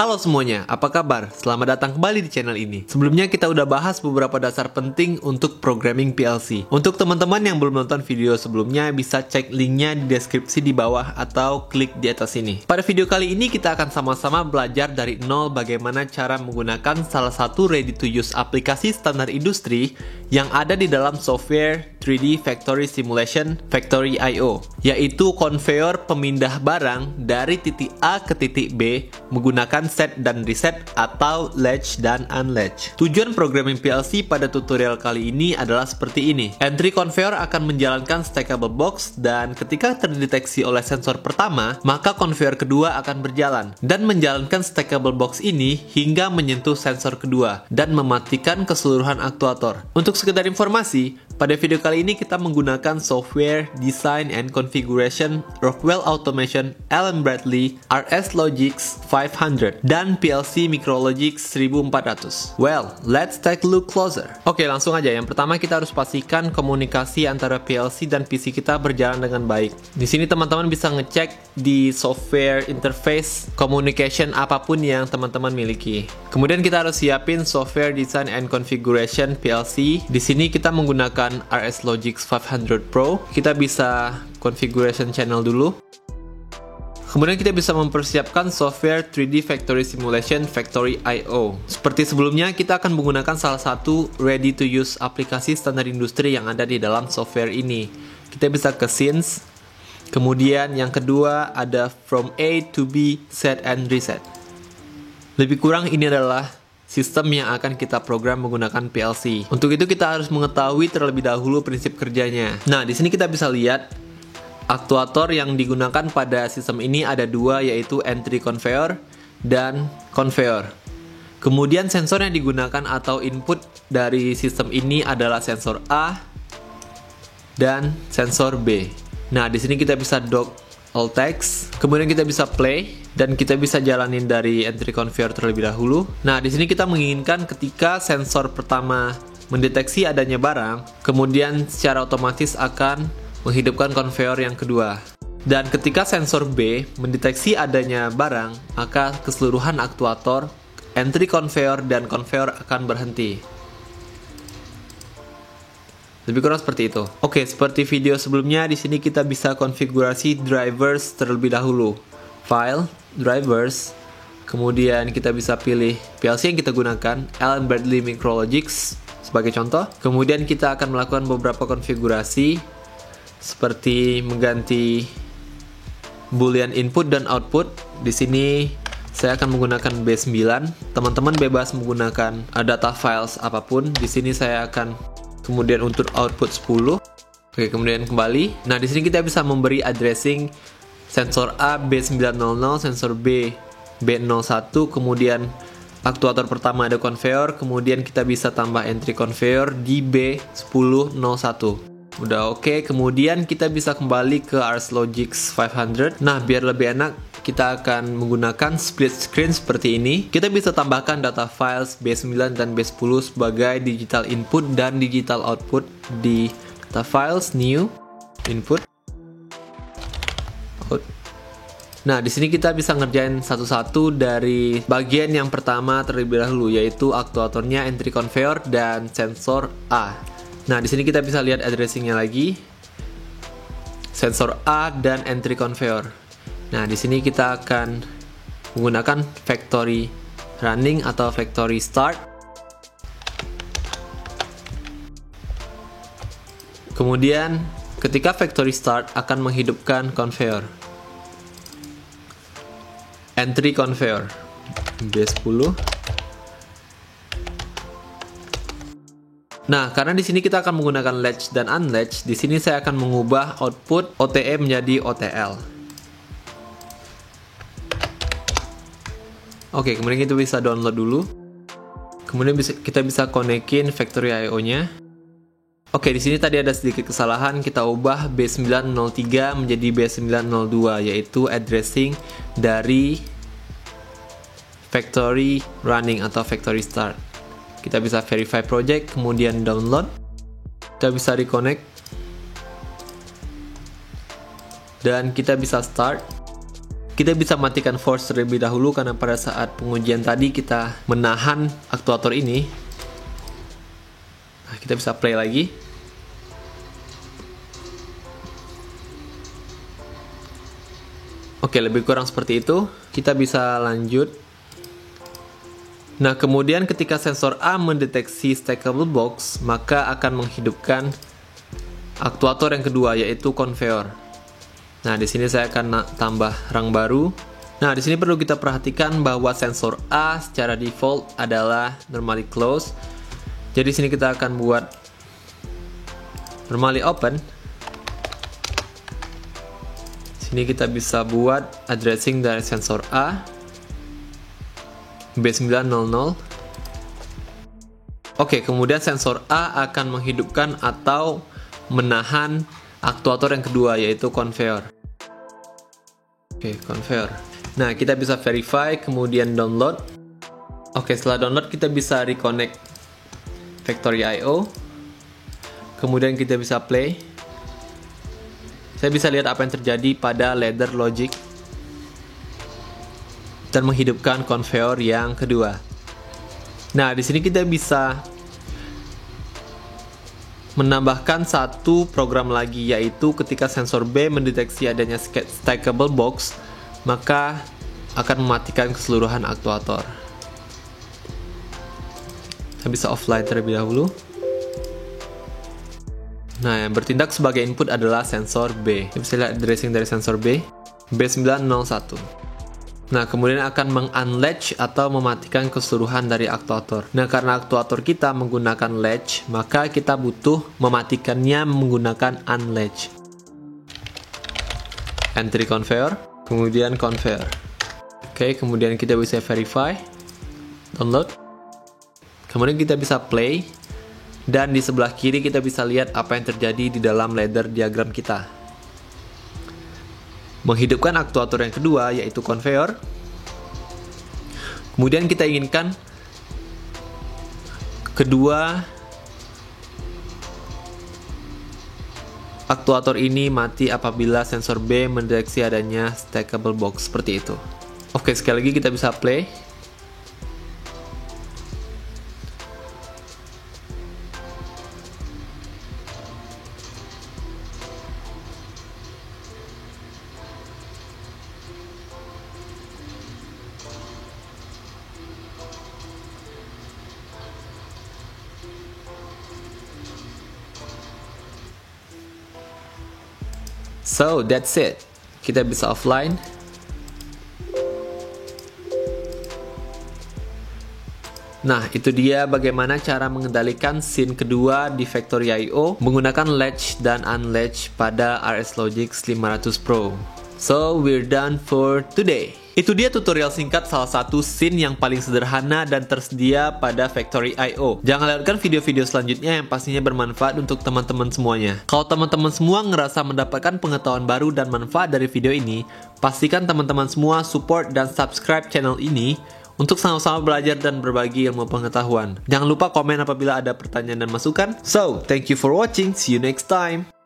Halo semuanya, apa kabar? Selamat datang kembali di channel ini. Sebelumnya kita udah bahas beberapa dasar penting untuk programming PLC. Untuk teman-teman yang belum nonton video sebelumnya, bisa cek linknya di deskripsi di bawah atau klik di atas ini. Pada video kali ini kita akan sama-sama belajar dari nol bagaimana cara menggunakan salah satu ready-to-use aplikasi standar industri yang ada di dalam software 3D Factory Simulation Factory I/O, yaitu konveyor pemindah barang dari titik A ke titik B menggunakan set dan reset atau latch dan unlatch. Tujuan programming PLC pada tutorial kali ini adalah seperti ini. Entry conveyor akan menjalankan stackable box dan ketika terdeteksi oleh sensor pertama, maka conveyor kedua akan berjalan dan menjalankan stackable box ini hingga menyentuh sensor kedua dan mematikan keseluruhan aktuator. Untuk sekedar informasi, pada video kali ini kita menggunakan software Design and Configuration Rockwell Automation Allen Bradley RS-Logix 500 dan PLC Micrologix 1400. Well, let's take a look closer. Oke, langsung aja. Yang pertama kita harus pastikan komunikasi antara PLC dan PC kita berjalan dengan baik. Di sini teman-teman bisa ngecek di software interface communication apapun yang teman-teman miliki. Kemudian kita harus siapin software Design and Configuration PLC. Di sini kita menggunakan RS-Logix 500 Pro. Kita bisa configuration channel dulu. Kemudian kita bisa mempersiapkan software 3D Factory Simulation Factory I/O. Seperti sebelumnya, kita akan menggunakan salah satu ready-to-use aplikasi standar industri yang ada di dalam software ini. Kita bisa ke Scenes. Kemudian yang kedua ada From A to B, Set and Reset. Lebih kurang ini adalah sistem yang akan kita program menggunakan PLC. Untuk itu kita harus mengetahui terlebih dahulu prinsip kerjanya. Nah, di sini kita bisa lihat aktuator yang digunakan pada sistem ini ada dua, yaitu entry conveyor dan conveyor. Kemudian sensor yang digunakan atau input dari sistem ini adalah sensor A dan sensor B. Nah, di sini kita bisa dock all text, kemudian kita bisa play dan kita bisa jalanin dari entry conveyor terlebih dahulu. Nah, di sini kita menginginkan ketika sensor pertama mendeteksi adanya barang, kemudian secara otomatis akan menghidupkan conveyor yang kedua. Dan ketika sensor B mendeteksi adanya barang, maka keseluruhan aktuator, entry conveyor dan conveyor akan berhenti. Lebih kurang seperti itu. Oke, seperti video sebelumnya, di sini kita bisa konfigurasi drivers terlebih dahulu. File, drivers, kemudian kita bisa pilih PLC yang kita gunakan, Allen Bradley Micrologix sebagai contoh. Kemudian kita akan melakukan beberapa konfigurasi seperti mengganti boolean input dan output. Di sini saya akan menggunakan B9. Teman-teman bebas menggunakan data files apapun. Di sini saya akan kemudian untuk output 10. Oke, kemudian kembali. Nah, di sini kita bisa memberi addressing sensor A B900, sensor B B01, kemudian aktuator pertama ada conveyor, kemudian kita bisa tambah entry conveyor di B1001. Udah oke, kemudian kita bisa kembali ke RS-Logix 500. Nah, biar lebih enak, kita akan menggunakan split screen seperti ini. Kita bisa tambahkan data files B9 dan B10 sebagai digital input dan digital output di data files, new, input, out. Nah, di sini kita bisa ngerjain satu-satu dari bagian yang pertama terlebih dahulu, yaitu aktuatornya, entry conveyor, dan sensor A. Nah, di sini kita bisa lihat addressingnya lagi, sensor A dan entry conveyor. Nah, di sini kita akan menggunakan factory running atau factory start. Kemudian, ketika factory start akan menghidupkan conveyor. Entry conveyor B10. Nah, karena di sini kita akan menggunakan latch dan unlatch, di sini saya akan mengubah output OTE menjadi OTL. Oke, kemudian kita bisa download dulu. Kemudian kita bisa konekin Factory I/O-nya. Oke, di sini tadi ada sedikit kesalahan, kita ubah B903 menjadi B902, yaitu addressing dari factory running atau factory start. Kita bisa verify project, kemudian download. Kita bisa reconnect. Dan kita bisa start. kita bisa matikan force terlebih dahulu karena pada saat pengujian tadi kita menahan aktuator ini. Nah, kita bisa play lagi. Oke, lebih kurang seperti itu. Kita bisa lanjut. Nah, kemudian ketika sensor A mendeteksi stackable box, maka akan menghidupkan aktuator yang kedua, yaitu conveyor. Nah, di sini saya akan tambah rang baru. Nah, di sini perlu kita perhatikan bahwa sensor A secara default adalah normally closed. Jadi di sini kita akan buat normally open. Sini kita bisa buat addressing dari sensor A B900. Oke, kemudian sensor A akan menghidupkan atau menahan aktuator yang kedua, yaitu conveyor. Oke, conveyor. Nah, kita bisa verify, kemudian download. Oke, setelah download kita bisa reconnect Factory I/O. Kemudian kita bisa play. Saya bisa lihat apa yang terjadi pada ladder logic dan menghidupkan conveyor yang kedua. Nah, di sini kita bisa menambahkan satu program lagi, yaitu ketika sensor B mendeteksi adanya stackable box, maka akan mematikan keseluruhan aktuator. Saya bisa offline terlebih dahulu. Nah, yang bertindak sebagai input adalah sensor B. Kita bisa lihat addressing dari sensor B, B901. Nah, kemudian akan meng-unlatch atau mematikan keseluruhan dari aktuator. Nah, karena aktuator kita menggunakan latch, maka kita butuh mematikannya menggunakan unlatch. Entry conveyor, kemudian conveyor. Oke, kemudian kita bisa verify, download. Kemudian kita bisa play, dan di sebelah kiri kita bisa lihat apa yang terjadi di dalam ladder diagram kita. Menghidupkan aktuator yang kedua, yaitu conveyor. Kemudian kita inginkan kedua aktuator ini mati apabila sensor B mendeteksi adanya stackable box, seperti itu. Oke, sekali lagi kita bisa play. So, that's it. Kita bisa offline. Nah, itu dia bagaimana cara mengendalikan scene kedua di Factory I/O menggunakan latch dan unlatch pada RS Logic 500 Pro. So, we're done for today. Itu dia tutorial singkat salah satu scene yang paling sederhana dan tersedia pada Factory I/O. Jangan lewatkan video-video selanjutnya yang pastinya bermanfaat untuk teman-teman semuanya. Kalau teman-teman semua ngerasa mendapatkan pengetahuan baru dan manfaat dari video ini, pastikan teman-teman semua support dan subscribe channel ini untuk sama-sama belajar dan berbagi ilmu pengetahuan. Jangan lupa komen apabila ada pertanyaan dan masukan. So, thank you for watching. See you next time.